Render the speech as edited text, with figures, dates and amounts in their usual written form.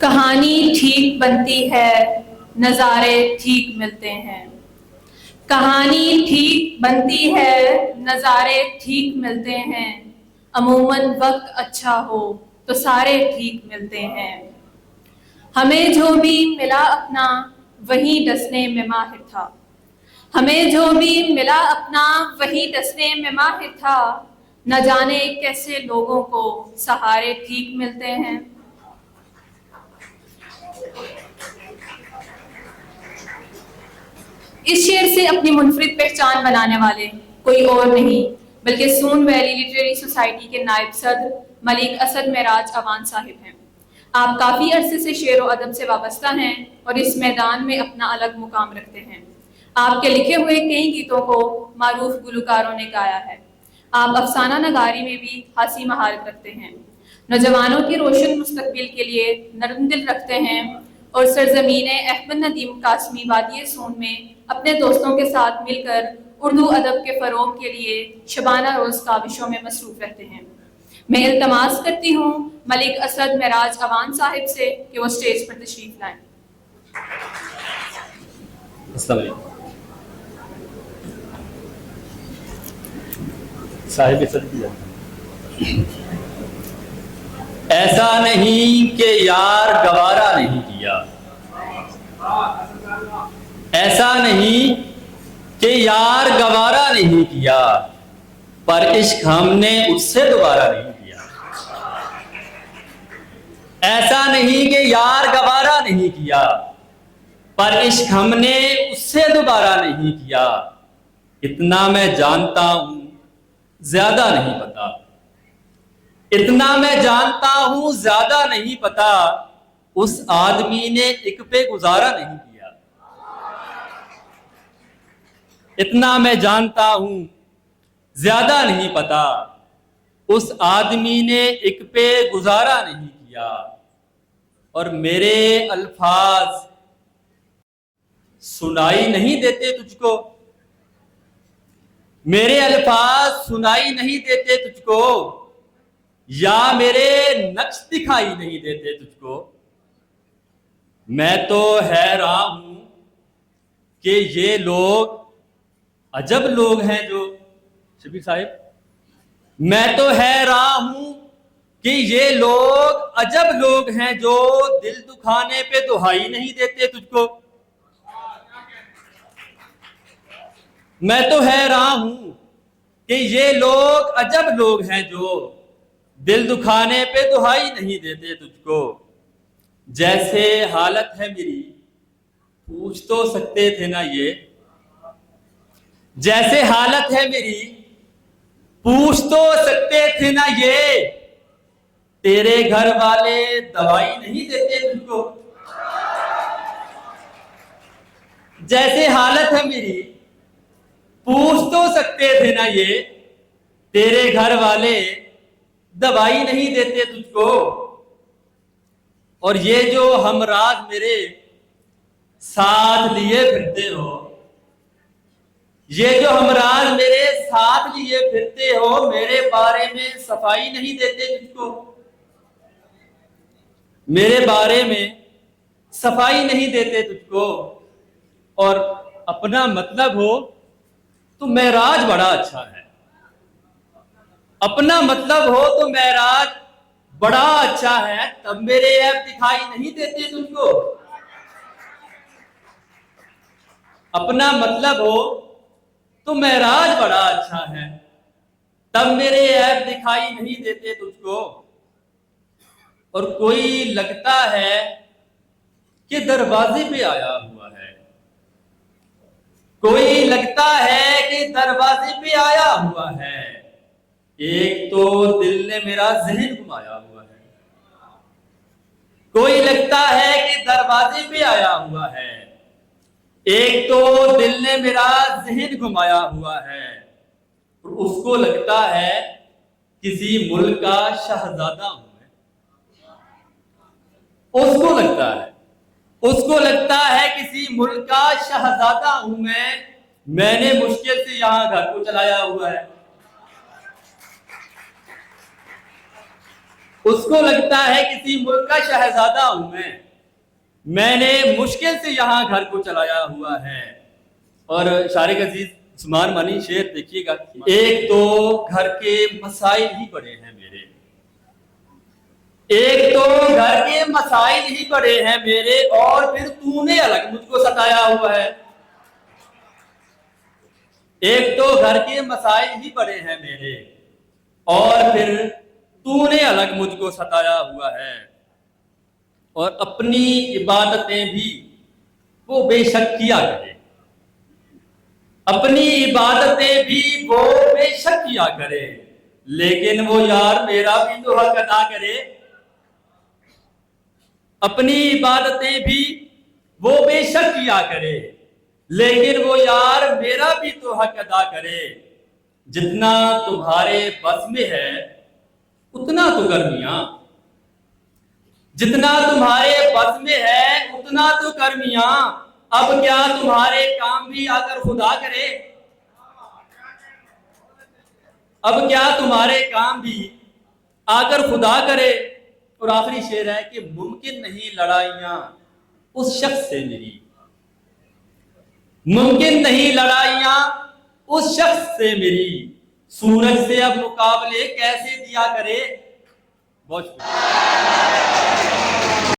कहानी ठीक बनती है, नज़ारे ठीक मिलते हैं। कहानी ठीक बनती है, नज़ारे ठीक मिलते हैं। अमूमन वक्त अच्छा हो तो सारे ठीक मिलते हैं। हमें जो भी मिला अपना वही डसने में माहिर था। हमें जो भी मिला अपना वही डसने में माहिर था। न जाने कैसे लोगों को सहारे ठीक मिलते हैं। इस शेर से अपनी मुनफरिद पहचान बनाने वाले कोई और नहीं बल्कि सून वैली लिटरेरी सोसाइटी के नायब सदर मलिक असद मेराज अवान साहिब हैं। आप काफ़ी अरसे से शेर व अदब से वाबस्ता हैं और इस मैदान में अपना अलग मुकाम रखते हैं। आपके लिखे हुए कई गीतों को मारूफ गुलकारों ने गाया है। आप अफसाना नगारी में भी खासी महारत रखते हैं। नौजवानों के रोशन मुस्तकबिल के लिए नरम दिल रखते हैं और सरजमीन अहमद नदीम कासमी वादी सून में अपने दोस्तों के साथ मिलकर उर्दू अदब के फ़रोग के लिए शबाना रोज़ काविशों में मसरूफ़ रहते हैं। मैं इल्तमास करती हूँ मलिक असद मेराज अवान साहिब से कि वो स्टेज पर तशरीफ लाएं। ऐसा नहीं कि यार गवारा नहीं किया, ऐसा नहीं कि यार गवारा नहीं किया, पर इश्क हमने उससे दोबारा नहीं किया। ऐसा नहीं कि यार गवारा नहीं किया, पर इश्क हमने उससे दोबारा नहीं किया। इतना मैं जानता हूं ज्यादा नहीं पता, इतना मैं जानता हूं ज्यादा नहीं पता, उस आदमी ने एक पे गुजारा नहीं किया। इतना मैं जानता हूं ज्यादा नहीं पता, उस आदमी ने एक पे गुजारा नहीं किया। और मेरे अल्फाज सुनाई नहीं देते तुझको, मेरे अल्फाज सुनाई नहीं देते तुझको, या मेरे नक्श दिखाई नहीं देते तुझको। मैं तो हैरान हूं कि ये लोग अजब लोग हैं जो शबीर साहिब, मैं तो हैरान हूं कि ये लोग अजब लोग हैं जो दिल दुखाने पे दुहाई नहीं देते तुझको। मैं तो हैरान हूं कि ये लोग अजब लोग हैं जो दिल दुखाने पे दुहाई नहीं देते तुझको। जैसे हालत है मेरी पूछ तो सकते थे ना ये, जैसे हालत है मेरी पूछ तो सकते थे ना ये, तेरे घर वाले दवाई नहीं देते तुझको। जैसे हालत है मेरी पूछ तो सकते थे ना ये, तेरे घर वाले दवाई नहीं देते तुझको। और ये जो हमराज मेरे साथ लिए फिरते हो, ये जो हमराज मेरे साथ लिए फिरते हो, मेरे बारे में सफाई नहीं देते तुझको, मेरे बारे में सफाई नहीं देते तुझको। और अपना मतलब हो तो मेराज बड़ा अच्छा है, अपना मतलब हो तो मेराज बड़ा अच्छा है, तब मेरे ऐप दिखाई नहीं देते तुझको। अपना मतलब हो तो मेराज बड़ा अच्छा है, तब मेरे ऐप दिखाई नहीं देते तुझको। और कोई लगता है कि दरवाजे पे आया हुआ है, कोई लगता है कि दरवाजे पे आया हुआ है। एक तो दिल ने मेरा जहन घुमाया हुआ है, कोई लगता है कि दरवाजे पे आया हुआ है। एक तो दिल ने मेरा जहन घुमाया हुआ है, और उसको लगता है किसी मुल्क का शहजादा हूं मैं। उसको लगता है किसी मुल्क का शहजादा हूं मैं। मैंने मुश्किल से यहां घर को चलाया हुआ है। उसको लगता है किसी मुल्क का शहजादा हूं मैंने मुश्किल से यहां घर को चलाया हुआ है। और शारिक अजीज उस्मान मानी शेर देखिएगा, एक तो घर के मसाइल ही बड़े हैं मेरे, एक तो घर के मसाइल ही बड़े हैं मेरे, और फिर तूने अलग मुझको सताया हुआ है। एक तो घर के मसाइल ही बड़े हैं मेरे, और फिर तूने अलग मुझको सताया हुआ है। और अपनी इबादतें भी वो बेशक किया करे, अपनी इबादतें भी वो बेशक किया करे, लेकिन वो यार मेरा भी तो हक अदा करे। अपनी इबादतें भी वो बेशक किया करे, लेकिन वो यार मेरा भी तो हक अदा करे। जितना तुम्हारे बस में है उतना तो गर्मियां, जितना तुम्हारे बस में है उतना तो गर्मियां। अब क्या तुम्हारे काम भी आकर खुदा करे, अब क्या तुम्हारे काम भी आकर खुदा करे। और आखिरी शेर है कि मुमकिन नहीं लड़ाइयां उस शख्स से मेरी, मुमकिन नहीं लड़ाइयां उस शख्स से मेरी, सूरज से अब मुकाबले कैसे दिया करे। बहुत शुक्रिया।